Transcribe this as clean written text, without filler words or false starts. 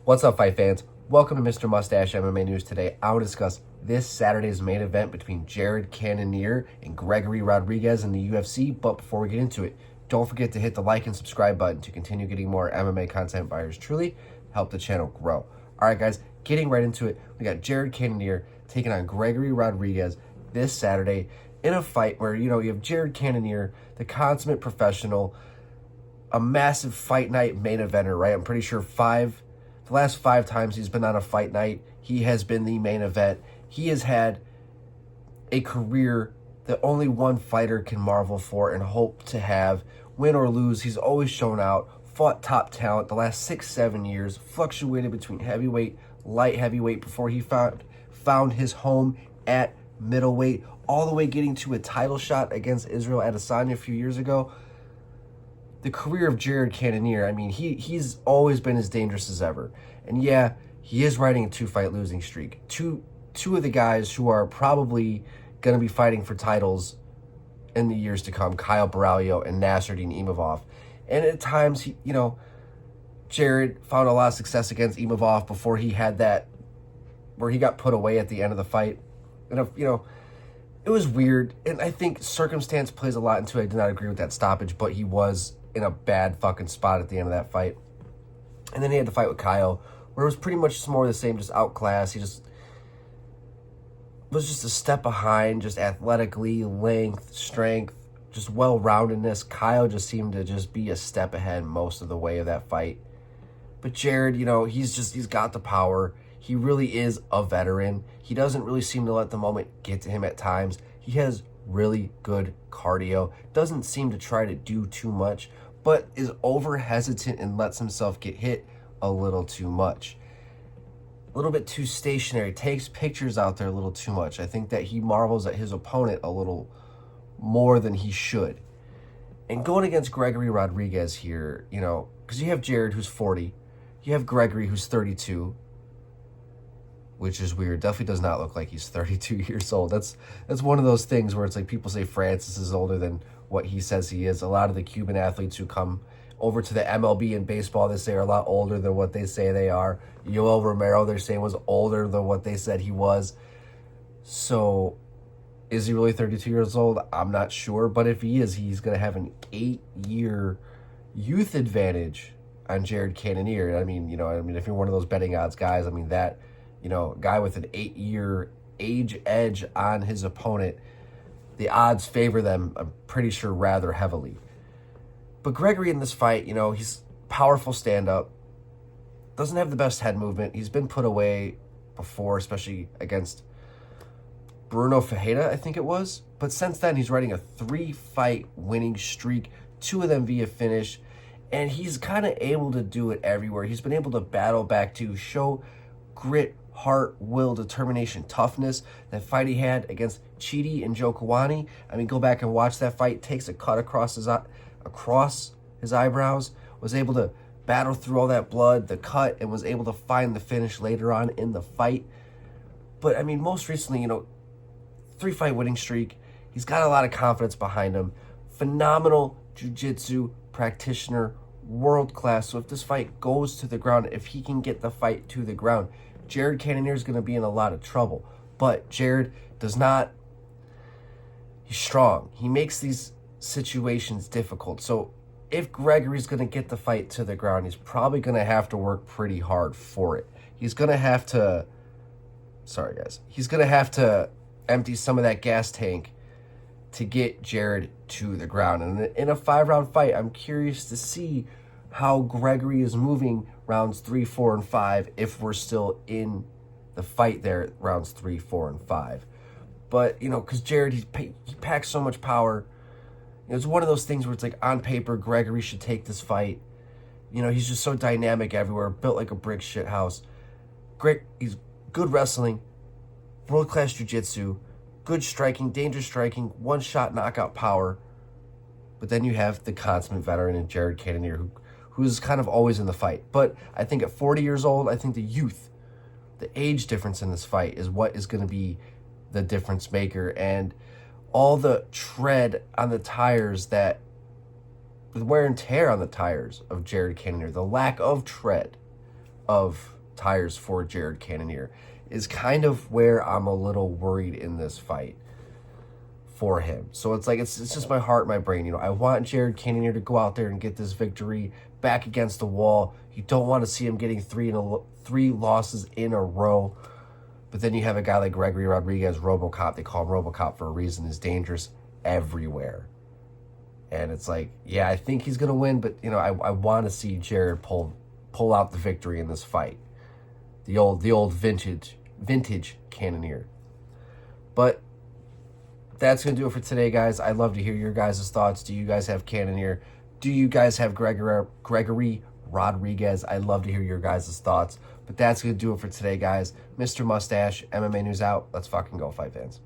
What's up, fight fans? Welcome to Mr. Mustache MMA News. Today, I will discuss this Saturday's main event between Cannonier and Gregory Rodrigues in the UFC. But before we get into it, don't forget to hit the like and subscribe button to continue getting more MMA content by yours truly. Help the channel grow. All right, guys, getting right into it. We got Cannonier taking on Gregory Rodrigues this Saturday in a fight where, you have Cannonier, the consummate professional, a massive fight night main eventer, right? I'm pretty sure the last 5 times he's been on a fight night, he has been the main event. He has had a career that only one fighter can marvel for and hope to have. Win or lose, he's always shown out, fought top talent the last 6-7 years, fluctuated between heavyweight, light heavyweight before he found his home at middleweight, all the way getting to a title shot against Israel Adesanya a few years ago. The career of Cannonier, I mean, he's always been as dangerous as ever. And yeah, he is riding a 2-fight losing streak. Two of the guys who are probably going to be fighting for titles in the years to come, Kyle Baralho and Nasruddin Imavov. And at times, Jared found a lot of success against Imavov before he had that, where he got put away at the end of the fight. And, it was weird. And I think circumstance plays a lot into it. I did not agree with that stoppage, but he was in a bad fucking spot at the end of that fight. And then he had to fight with Kyle, where it was pretty much more of the same, just outclassed. He just was just a step behind, just athletically, length, strength, just well-roundedness. Kyle just seemed to just be a step ahead most of the way of that fight. But Jared, he's got the power. He really is a veteran. He doesn't really seem to let the moment get to him at times. He has really good cardio, doesn't seem to try to do too much, but is over hesitant and lets himself get hit a little too much. A little bit too stationary, takes pictures out there a little too much. I think that he marvels at his opponent a little more than he should. And going against Gregory Rodrigues here, because you have Jared who's 40, you have Gregory who's 32, which is weird. Definitely does not look like he's 32 years old. That's one of those things where it's like people say Francis is older than what he says he is. A lot of the Cuban athletes who come over to the MLB and baseball, they say are a lot older than what they say they are. Yoel Romero, they're saying, was older than what they said he was. So is he really 32 years old? I'm not sure. But if he is, he's going to have an 8-year youth advantage on Cannonier. I mean, if you're one of those betting odds guys, that guy with an 8-year age edge on his opponent, the odds favor them, I'm pretty sure, rather heavily. But Gregory in this fight, he's powerful stand-up, doesn't have the best head movement. He's been put away before, especially against Bruno Ferreira, I think it was. But since then, he's riding a 3-fight winning streak, 2 of them via finish, and he's kind of able to do it everywhere. He's been able to battle back to show grit, heart, will, determination, toughness. That fight he had against Chidi and Joe Kawani, go back and watch that fight. Takes a cut across his eyebrows, was able to battle through all that blood, the cut, and was able to find the finish later on in the fight. But most recently, 3-fight winning streak. He's got a lot of confidence behind him. Phenomenal jiu-jitsu practitioner, world class. So if this fight goes to the ground, if he can get the fight to the ground, Cannonier is going to be in a lot of trouble. But Jared does not, he's strong. He makes these situations difficult. So if Gregory's going to get the fight to the ground, he's probably going to have to work pretty hard for it. He's going to have to, he's going to have to empty some of that gas tank to get Jared to the ground. And in a 5-round fight, I'm curious to see how Gregory is moving rounds 3, 4, and 5 if we're still in the fight there at rounds 3, 4, and 5. But, because Jared, he packs so much power. It's one of those things where it's like, on paper, Gregory should take this fight. He's just so dynamic everywhere, built like a brick shit house. Great, he's good wrestling, world-class jiu-jitsu, good striking, dangerous striking, one-shot knockout power. But then you have the consummate veteran in Cannonier, who's kind of always in the fight. But I think at 40 years old, I think the youth, the age difference in this fight is what is going to be the difference maker. And all the tread on the tires, that the wear and tear on the tires of Cannonier, the lack of tread of tires for Jared Cannonier is kind of where I'm a little worried in this fight for him. So it's like, it's just my heart, my brain. I want Jared Cannonier to go out there and get this victory back against the wall. You don't want to see him getting three losses in a row. But then you have a guy like Gregory Rodrigues, RoboCop. They call him RoboCop for a reason. Is dangerous everywhere. And it's like, yeah, I think he's gonna win, but I want to see Jared pull out the victory in this fight. The old vintage Cannonier. But that's going to do it for today, guys. I'd love to hear your guys' thoughts. Do you guys have Cannonier? Do you guys have Gregory Rodrigues? I'd love to hear your guys' thoughts. But that's going to do it for today, guys. Mr. Mustache, MMA News out. Let's fucking go, fight fans.